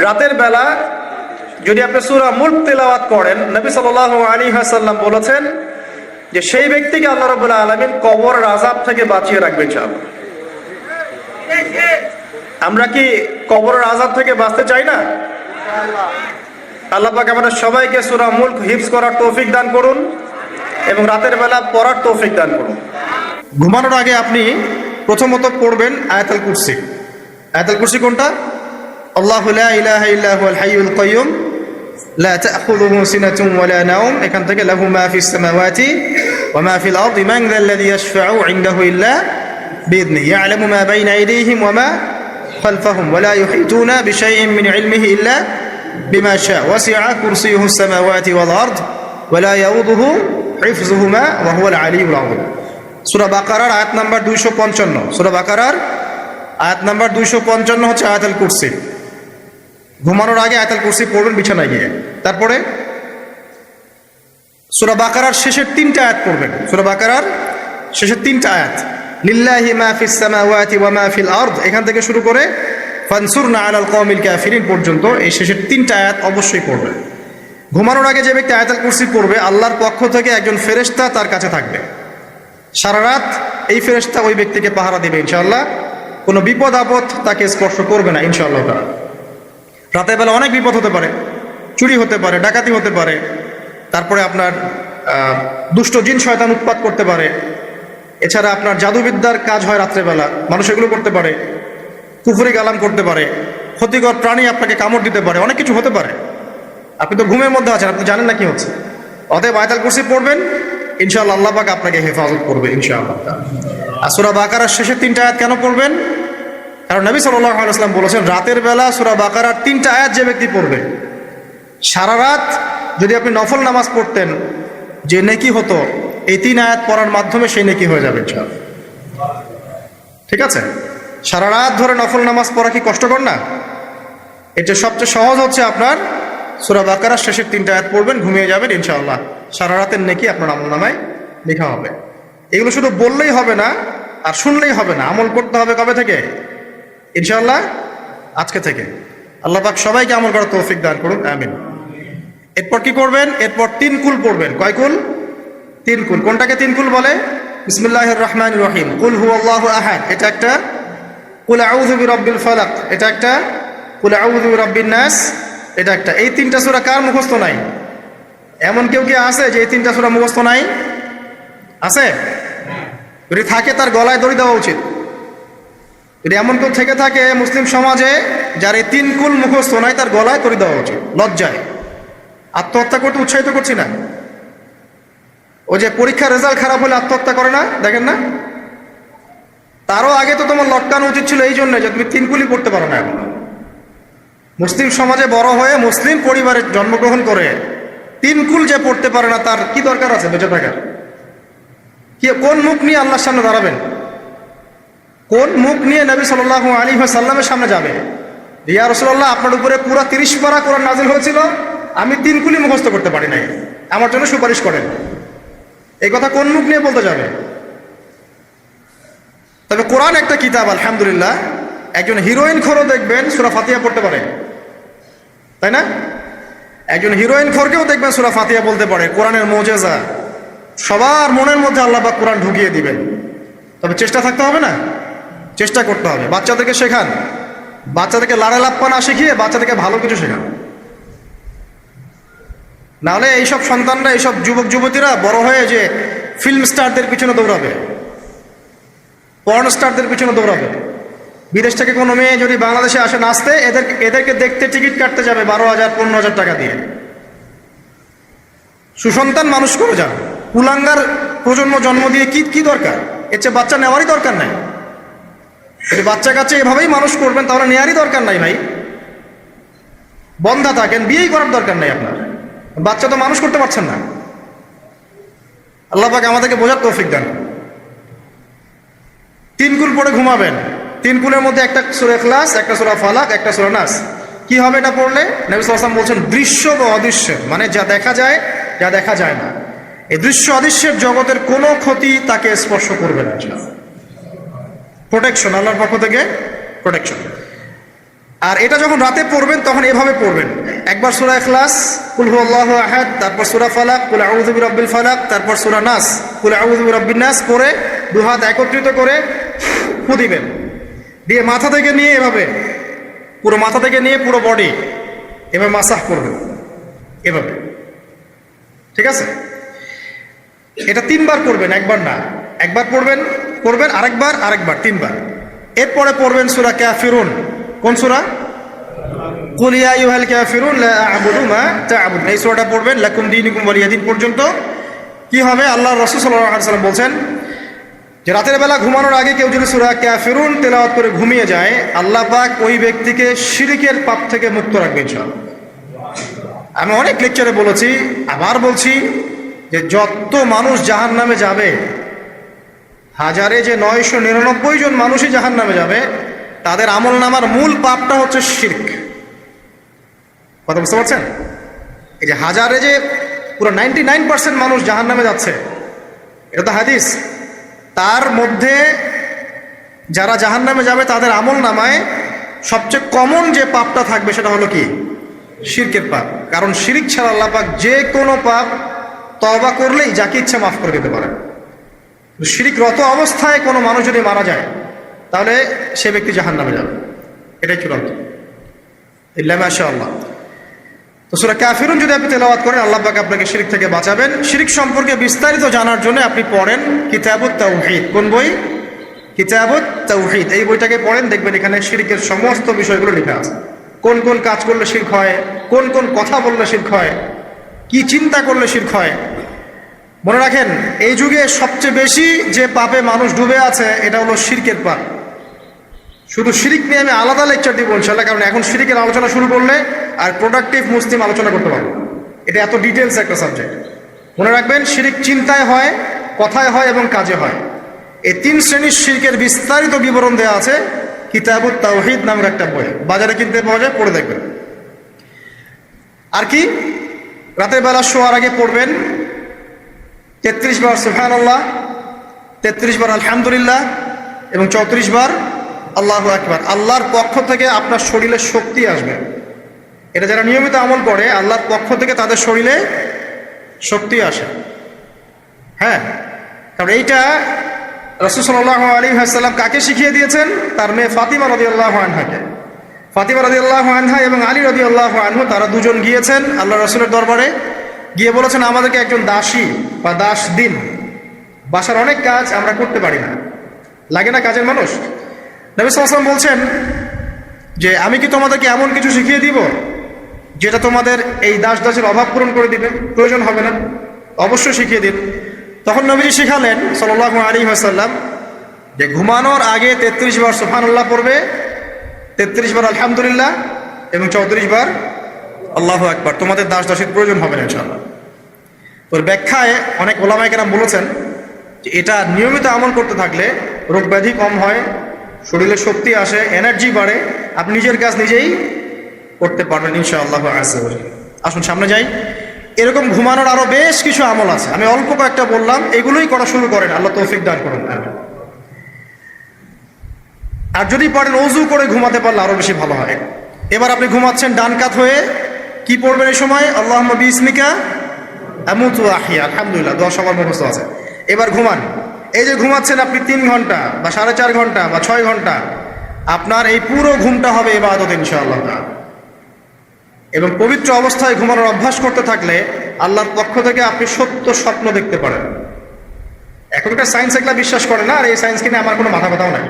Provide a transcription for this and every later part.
রাতের বেলা যদি আপনি সূরা মুলক তেলাওয়াত করেন, নবী সাল্লাল্লাহু আলাইহি ওয়াসাল্লাম বলেছেন যে সেই ব্যক্তিকে আল্লাহ রাব্বুল আলামিন কবরের আযাব থেকে বাঁচিয়ে রাখবেন ইনশাআল্লাহ। আমরা কি কবরের আযাব থেকে বাঁচতে চাই না? আল্লাহ পাক আমাদের সবাইকে সূরা মুলক হিফজ করার তৌফিক দান করুন এবং রাতের বেলা পড়ার তৌফিক দান করুন। ঘুমানোর আগে আপনি প্রথমত পড়বেন আয়াতুল কুরসি। আয়াতুল কুরসি কোনটা? আল্লাহু লা ইলাহা ইল্লা হুয়াল হাইয়ুল কাইয়্যুম লা তা'খুযুহু সিনাতুন ওয়া লা নাওম, এখান থেকে লাহু মা ফিস সামাওয়াতি ওয়া মা ফিল আরদি মান যাল্লাযী ইয়াশফা'ু ইনদাহু ইল্লা বিইذনিহি ইয়া'লামু মা বাইনা আইদিহিম ওয়া মা খালফাহুম ওয়া লা ইউহিতুনা বিশাইইন মিন ইলমিহি ইল্লা বিমা শা'a ওয়াসি'a কুরসিয়ুহুস সামাওয়াতি ওয়াল আরদ ওয়া লা ইয়াউদুহু হিফযুহুমা ওয়া হুয়াল আলিয়্যুল আযীম। সূরা বাকারার আয়াত নাম্বার 255। সূরা বাকারার আয়াত নাম্বার 255 হচ্ছে আয়াতুল কুরসি। ঘুমানোর আগে আয়াতুল কুরসি পড়বেন বিছানায় গিয়ে। তারপরে সূরা বাকারার শেষের 3টা আয়াত পড়বেন। সূরা বাকারার শেষের 3টা আয়াত, লিল্লাহি মা ফিস সামাওয়াতি ওয়া মা ফিল আরদ, এখান থেকে শুরু করে ফানসুরনা আলাল কওমিল কাফিরিন পর্যন্ত এই শেষের 3টা আয়াত অবশ্যই পড়বেন। ঘুমানোর আগে যে ব্যক্তি আয়াতুল কুরসি পড়বে, আল্লাহর পক্ষ থেকে একজন ফেরেশতা তার কাছে থাকবে সারা রাত। এই ফেরেশতা ওই ব্যক্তিকে পাহারা দেবে ইনশাআল্লাহ। কোনো বিপদ আপদ তাকে স্পর্শ করবে না ইনশাআল্লাহ। রাতের বেলা অনেক বিপদ হতে পারে, চুরি হতে পারে, ডাকাতি হতে পারে, তারপরে আপনার দুষ্ট জিন শয়তান উৎপাত করতে পারে, এছাড়া আপনার জাদুবিদ্যার কাজ হয় রাত্রেবেলা, মানুষ এগুলো করতে পারে, কুফরি কালাম করতে পারে, ক্ষতিকর প্রাণী আপনাকে কামড় দিতে পারে, অনেক কিছু হতে পারে। আপনি তো ঘুমের মধ্যে আছেন, আপনি জানেন না কি হচ্ছে। অতএব আয়াতুল কুরসি পড়বেন, ইনশাআল্লাহ আল্লাহ পাক আপনাকে হেফাজত করবে ইনশাআল্লাহ। আর সূরা বাকারার শেষের 3টা আয়াত কেন পড়বেন? কারণ নবী সাল্লাল্লাহু আলাইহি ওয়াসাল্লাম বলেছেন, রাতের বেলা সূরা বাকারার 3টা আয়াত যে ব্যক্তি পড়বে, সারা রাত যদি আপনি নফল নামাজ পড়তেন যে নেকি হতো, এই 3 আয়াত পড়ার মাধ্যমে সেই নেকি হয়ে যাবে ইনশাআল্লাহ। ঠিক আছে? সারা রাত ধরে নফল নামাজ পড়া কি কষ্টকর না? এটা সবচেয়ে সহজ হচ্ছে আপনার সূরা বাকারার শেষের 3টা আয়াত পড়বেন, ঘুমিয়ে যাবেন ইনশাআল্লাহ। সারা রাতের নেকি আপনার আমলনামায় লেখা হবে। এগুলো শুধু বললেই হবে না আর শুনলেই হবে না, আমল করতে হবে। কবে থেকে? ইনশাআল্লাহ আজকে থেকে। আল্লাহ পাক সবাইকে আমল করার তৌফিক দান করুন, আমিন। এরপর কি করবেন? এরপর 3 কুল পড়বেন। কয় কুল? 3 কুল। কোনটাকে 3 কুল বলে? বিসমিল্লাহির রহমানির রহিম, কুল হুয়াল্লাহু আহাদ এটা একটা, কুল আউযু বিরাব্বিল ফালাক এটা একটা, কুল আউযু বিরাব্বিন নাস এটা একটা। এই 3টা সূরা কার মুখস্থ নাই? এমন কেউ কি আছে যে এই 3টা সূরা মুখস্থ নাই? আছে? যদি থাকে তার গলায় দড়ি দেওয়া উচিত। যদি এমন কেউ থেকে থাকে মুসলিম সমাজে যার এই 3 কুল মুখস্থ নাই, তার গলায় দড়ি দেওয়া উচিত। লজ্জায় আত্মহত্যা করতে উৎসাহিত করছি না। ও যে পরীক্ষার রেজাল্ট খারাপ হলে আত্মহত্যা করে না, দেখেন না? তারও আগে তো তোমার লটকানো উচিত ছিল এই জন্য যে তুমি 3 কুলই পড়তে পারো না। এখন মুসলিম সমাজে বড় হয়ে মুসলিম পরিবারে জন্মগ্রহণ করে 3 কুল যে পড়তে পারে না, তার কি দরকার আছে বেঁচে থাকার? কি কোন মুখ নিয়ে আল্লাহর সামনে দাঁড়াবেন? কোন মুখ নিয়ে নবী সাল্লাল্লাহু আলাইহি ওয়াসাল্লামের সামনে যাবে? ইয়া রাসূলুল্লাহ, আপনার উপরে পুরো 30 পারা কোরআন নাযিল হয়েছিল, আমি 3 কুলই মুখস্থ করতে পারি নাই, আমার জন্য সুপারিশ করেন। এই কথা কোন মুখ নিয়ে বলতে যাবে? তবে কোরআন একটা কিতাব, আলহামদুলিল্লাহ। একজন হিরোইন খোরও দেখবেন সূরা ফাতিহা পড়তে পারে, তাই না? একজন হিরোইন খোরকেও দেখবেন সূরা ফাতিহা বলতে পারে। কোরআনের মুজিজা, সবার মনের মধ্যে আল্লাহ পাক কোরআন ঢুকিয়ে দিবেন। তবে চেষ্টা থাকতে হবে না? চেষ্টা করতে হবে। বাচ্চাদেরকে শেখান, বাচ্চাদেরকে লাড়া লাপ্পা না শিখিয়ে বাচ্চাদেরকে ভালো কিছু শেখান। নাহলে এইসব সন্তানরা, এইসব যুবক যুবতীরা বড় হয়ে যে ফিল্ম স্টারদের পিছনে দৌড়াবে, পর্ন স্টারদের পিছনে দৌড়াবে। বিদেশ থেকে কোনো মেয়ে যদি বাংলাদেশে আসে নাচতে, এদেরকে দেখতে টিকিট কাটতে যাবে 12,000 15,000 টাকা দিয়ে। সুসন্তান মানুষ করে যান, কুলাঙ্গার প্রজন্ম জন্ম দিয়ে কি দরকার? এর চেয়ে বাচ্চা নেওয়ারই দরকার নাই। যদি বাচ্চা কাচ্চা এভাবেই মানুষ করবেন তাহলে নেওয়ারই দরকার নাই ভাই। বন্ধা থাকেন, বিয়েই করার দরকার নাই আপনার। বাচ্চা তো মানুষ করতে পারছেন না। আল্লাহ পাক আমাদেরকে বোঝার তৌফিক দেন। 3 কুল পড়ে ঘুমাবেন। 3 কুলের মধ্যে একটা সূরা ইখলাস, একটা সূরা ফালাক, একটা সূরা নাস। কি হবে এটা পড়লে? নবী সাল্লাল্লাহু আলাইহি ওয়াসাল্লাম বলছেন, দৃশ্য বা অদৃশ্য, মানে যা দেখা যায় যা দেখা যায় না, এই দৃশ্য অদৃশ্যের জগতের কোনো ক্ষতি তাকে স্পর্শ করবে না। প্রোটেকশন, আল্লাহর পক্ষ থেকে প্রোটেকশন। আর এটা যখন রাতে পড়বেন তখন এভাবে পড়বেন, একবার সূরা ইখলাস কুল হুয়াল্লাহু আহাদ, তারপর সূরা ফালাক কুল আউযু বিরাব্বিল ফালাক, তারপর সূরা নাস কুল আউযু বিরাব্বিন নাস করে দুই হাত একত্রিত করে ফু দিবেন, দিয়ে মাথা থেকে নিয়ে এভাবে পুরো মাথা থেকে নিয়ে পুরো বডি এভাবে মাসাহ করবেন এভাবে, ঠিক আছে? এটা 3 বার করবেন, একবার না, একবার করবেন আরেকবার 3 বার। এরপরে পড়বেন সূরা কাফিরুন। কোন সূরা? কুল ইয়া আইয়ুহাল কাফিরুন লা আ'বুদু মা তা'বুদুন, এই সূরাটা পড়বেন লাকুম দীনুকুম ওয়ালিয়া দীন পর্যন্ত। কি হবে? আল্লাহর রাসূল সাল্লাল্লাহু আলাইহি ওয়াসাল্লাম বলছেন যে রাতের বেলা ঘুমানোর আগে কেউ যদি সূরা কাফিরুন তেলাওয়াত করে ঘুমিয়ে যায়, আল্লাহ পাক ওই ব্যক্তিকে শিরকের পাপ থেকে মুক্ত রাখবে ইনশাআল্লাহ। আমি অনেক লেকচারে বলেছি, আবার বলছি যে যত মানুষ জাহান্নামে যাবে, হাজারে যে 999 জন মানুষই জাহান্নামে যাবে, তাদের আমল নামার মূল পাপটা হচ্ছে শিরক। কথা বুঝতে পারছেন? এই যে হাজারে যে পুরো 99% মানুষ জাহান্নামে যাচ্ছে, এটা তো হাদিস। তার মধ্যে যারা জাহান্নামে যাবে তাদের আমল নামায় সবচেয়ে কমন যে পাপটা থাকবে সেটা হলো কি? শিরকের পাপ। কারণ শিরক ছাড়া আল্লাহ পাক যে কোনো পাপ তওবা করলেই যাকে ইচ্ছা মাফ করে দিতে পারে। শিরকরত অবস্থায় কোনো মানুষ যদি মারা যায় তাহলে সে ব্যক্তি জাহান্নামে যাবে, এটাই চূড়ান্ত। ইল্লা মাশাআল্লাহ। তো সূরা কাফিরুন যদি আপনি তেলাওয়াত করেন, আল্লাহ পাক আপনাকে শিরক থেকে বাঁচাবেন। শিরক সম্পর্কে বিস্তারিত জানার জন্য আপনি পড়েন কিতাবুত তাওহীদ। কোন বই? কিতাবুত তাওহীদ। এই বইটাকে পড়েন, দেখবেন এখানে শিরকের সমস্ত বিষয়গুলো লেখা আছে। কোন কোন কাজ করলে শিরক হয়, কোন কোন কথা বললে শিরক হয়, কি চিন্তা করলে শিরক হয়। মনে রাখেন, এই যুগে সবচেয়ে বেশি যে পাপে মানুষ ডুবে আছে এটা হলো শিরকের পাপ। শুধু শিরক নিয়ে আমি আলাদা লেকচার দিব ইনশাআল্লাহ, কারণ এখন শিরকের আলোচনা শুরু করলে আর প্রোডাক্টিভ মুসলিম আলোচনা করতে পারবো। এটা এত ডিটেলস একটা সাবজেক্ট। মনে রাখবেন, শিরক চিন্তায় হয়, কথায় হয় এবং কাজে হয়। এই 3 শ্রেণীর শিরকের বিস্তারিত বিবরণ দেওয়া আছে কিতাবুত তাওহীদ নামের একটা বই, বাজারে কিনতে পাওয়া যায়, পড়ে দেখবেন। আর কি? রাতের বেলা শোয়ার আগে পড়বেন 33 বার সুবহানাল্লাহ, 33 বার আলহামদুলিল্লাহ এবং 34 বার আল্লাহু আকবার। আল্লাহর পক্ষ থেকে আপনার শরীরে শক্তি আসবে। এটা যারা নিয়মিত আমল করে, আল্লাহর পক্ষ থেকে তাদের শরীরে শক্তি আসে। হ্যাঁ, কারণ এইটা রাসূল সাল্লাল্লাহু আলাইহি ওয়াসাল্লাম কাকে শিখিয়ে দিয়েছেন? তার মেয়ে ফাতিমা রাদিয়াল্লাহু আনহাকে। ফাতিমা রাদিয়াল্লাহু আনহা এবং আলী রাদিয়াল্লাহু আনহু, তারা দুজন গিয়েছেন আল্লাহ রাসূলের দরবারে, গিয়ে বলেছেন আমাদেরকে একজন দাসী বা দাস দিন। বাসার অনেক কাজ আমরা করতে পারি না, লাগে না কাজের মানুষ। নবী সাল্লাল্লাহু আলাইহি ওয়াসাল্লাম বলছেন যে আমি কি তোমাদেরকে এমন কিছু শিখিয়ে দিব যেটা তোমাদের এই দাসের অভাব পূরণ করে দিবে, প্রয়োজন হবে না? অবশ্যই শিখিয়ে দিন। তখন নবীজি শিখালেন সাল্লাল্লাহু আলাইহি ওয়াসাল্লাম যে ঘুমানোর আগে 33 বার সুবহানাল্লাহ পড়বে, 33 বার আলহামদুলিল্লাহ এবং 34 বার আল্লাহু আকবার। তোমাদের দাসের প্রয়োজন হবে না ইনশাআল্লাহ। তোর ব্যাখ্যায় অনেক ওলামায়ে কেরাম বলেছেন যে এটা নিয়মিত আমল করতে থাকলে রোগ ব্যাধি কম হয়, শরীরে শক্তি আসে, এনার্জি বাড়ে, আপনি নিজের কাজ নিজেই করতে পারবেন ইনশাআল্লাহ আযজা ওয়া জাল্লা। আসুন সামনে যাই। এরকম ঘুমানোর আরো বেশ কিছু আমল আছে, আমি অল্প কয়েকটা বললাম, এগুলোই করা শুরু করেন, আল্লাহ তৌফিক দান করুন। আর যদি পারেন ওযু করে ঘুমাতে পারলে আরো বেশি ভালো হয়। এবার আপনি ঘুমাচ্ছেন ডান কাত হয়ে, কি পড়বেন এই সময়? আল্লাহুম্মা বিসমিকা আমুতু ওয়া আহইয়া। আলহামদুলিল্লাহ, দোয়া সবার মুখস্থ আছে। এবার ঘুমান। এই যে ঘুমাচ্ছেন আপনি 3 ঘন্টা বা 4.5 ঘন্টা বা 6 ঘন্টা, আপনার এই পুরো ঘুমটা হবে ইবাদত ইনশাআল্লাহ। এবং পবিত্র অবস্থায় ঘুমানোর অভ্যাস করতে থাকলে আল্লাহর পক্ষ থেকে আপনি সত্য স্বপ্ন দেখতে পারেন। এখনকার সায়েন্স এগুলা বিশ্বাস করে না, আর এই সায়েন্সকে নিয়ে আমার কোনো মাথা ব্যথাও নাই।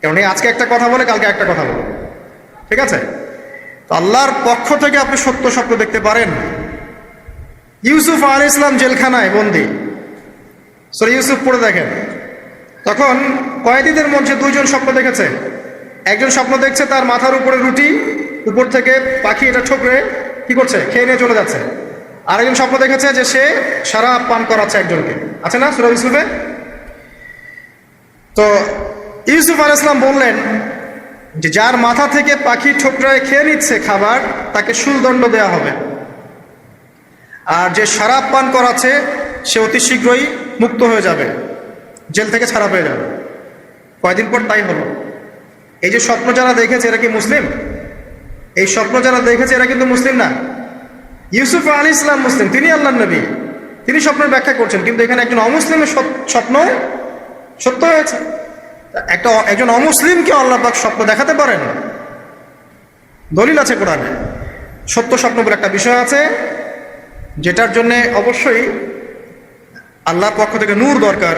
কারণ এই আজকে একটা কথা বলে কালকে একটা কথা বলে, ঠিক আছে? তো আল্লাহর পক্ষ থেকে আপনি সত্য স্বপ্ন দেখতে পারেন। ইউসুফ আলাইহিস সালাম জেলখানায় বন্দী, সূরা ইউসুফ পড়ে দেখেন। তখন কয়েদিদের মধ্যে 2 জন স্বপ্ন দেখেছে। একজন স্বপ্ন দেখছে তার মাথার উপরে রুটি, উপর থেকে পাখি এটা ঠোকরে কি করছে, খেয়ে নিয়ে চলে যাচ্ছে। আরেকজন স্বপ্ন দেখেছে যে সে শরাব পান করাচ্ছে একজনকে, আছে না সূরা ইউসুফে? তো ইউসুফ আলাইহিস সালাম বললেন যে যার মাথা থেকে পাখি ঠোকরায় খেয়ে নিচ্ছে খাবার, তাকে শুলদণ্ড দেওয়া হবে। আর যে শরাব পান করাচ্ছে সে অতি শীঘ্রই মুক্ত হয়ে যাবে, জেল থেকে ছাড়া পেয়ে যাবে। কয়দিন পর তাই হলো। এই যে স্বপ্ন যারা দেখেছে এরা কি মুসলিম? এই স্বপ্ন যারা দেখেছে এরা কিন্তু মুসলিম না। ইউসুফ আলাইহিস সালাম মুসলিম, তিনি আল্লাহর নবী, তিনি স্বপ্নের ব্যাখ্যা করছেন, কিন্তু এখানে একজন অমুসলিমের স্বপ্ন সত্য হয়েছে। একজন অমুসলিমকে আল্লাহ পাক স্বপ্ন দেখাতে পারেন, দলিল আছে কোরআনে। সত্য স্বপ্ন বলে একটা বিষয় আছে, যেটার জন্য অবশ্যই আল্লাহর পক্ষ থেকে নূর দরকার,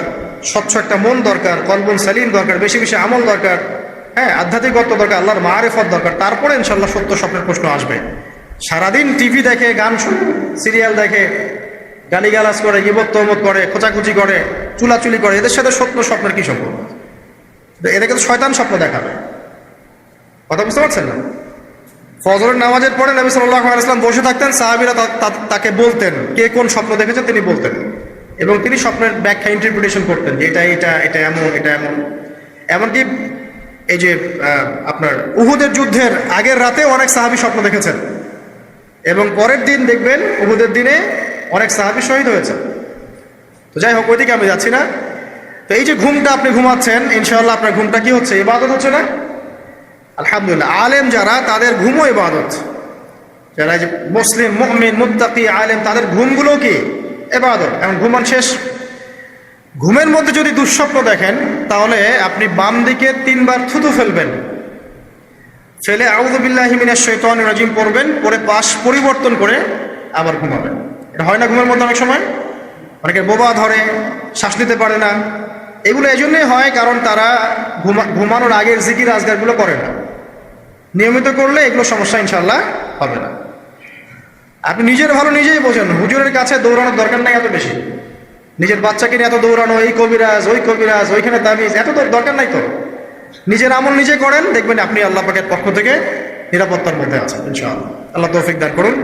স্বচ্ছ একটা মন দরকার, কলবুন সালিম দরকার, বেশি বেশি আমল দরকার, হ্যাঁ, আধ্যাত্মিকত্ব দরকার, আল্লাহর মারিফত দরকার, তারপরে ইনশাল্লাহ সত্য স্বপ্নের প্রশ্ন আসবে। সারাদিন টিভি দেখে, গান শুনে, সিরিয়াল দেখে, গালিগালাজ করে, গীবত তহমত করে, খোঁচাখুচি করে, চুলাচুলি করে, এদের সাথে সত্য স্বপ্নের কি সম্পর্ক? এদেরকে তো শয়তান স্বপ্ন দেখাবে। কথা বুঝতে পারছেন না? ফজরের নামাজের পরে নবী সাল্লাল্লাহু আলাইহি ওয়াসাল্লাম বসে থাকতেন, সাহাবীরা তাকে বলতেন কে কোন স্বপ্ন দেখেছেন, তিনি বলতেন, এবং তিনি স্বপ্নের ব্যাখ্যা ইন্টারপ্রিটেশন করতেন যে এটা এমন, এটা এমন। এমনকি এই যে আপনার উহুদের যুদ্ধের আগের রাতে অনেক সাহাবী স্বপ্ন দেখেছেন, এবং পরের দিন দেখবেন উহুদের দিনে অনেক সাহাবী শহীদ হয়েছে। তো যাই হোক, ওইদিকে আমি যাচ্ছি না। তো এই যে ঘুমটা আপনি ঘুমাচ্ছেন, ইনশাআল্লাহ আপনার ঘুমটা কি হচ্ছে? ইবাদত হচ্ছে না? আলহামদুলিল্লাহ। আলেম যারা, তাদের ঘুমও ইবাদত। যারা যে মুসলিম, মুমিন, মুত্তাকি, আলেম, তাদের ঘুমগুলো কি ইবাদত। এখন ঘুমান শেষ, ঘুমের মধ্যে যদি দুঃস্বপ্ন দেখেন, তাহলে আপনি বাম দিকে 3 বার থুতু ফেলবেন, ফেলে আউযু বিল্লাহি মিনাশ শাইতানির রাজিম পড়বেন, পরে পাশ পরিবর্তন করে আবার ঘুমাবেন। এটা হয় না ঘুমের মধ্যে অনেক সময়? অনেকের বোবা ধরে, শ্বাস নিতে পারে না। এগুলো এজন্যই হয় কারণ তারা ঘুমানোর আগের জিকির আজগারগুলো করে না। নিয়মিত করলে এগুলো সমস্যা ইনশাল্লাহ হবে না। আপনি নিজের ভালো নিজেই বোঝেন, হুজুরের কাছে দৌড়ানোর দরকার নাই এত বেশি। নিজের বাচ্চাকে নিয়ে এত দৌড়ানো, এই কবিরাজ, ওই কবিরাজ, ওইখানে তাবিজ, এত দরকার নাই তো। নিজের আমল নিজে করেন, দেখবেন আপনি আল্লাহ পাকের পক্ষ থেকে নিরাপত্তার মধ্যে আছেন ইনশাআল্লাহ। আল্লাহ তৌফিক দান করুন।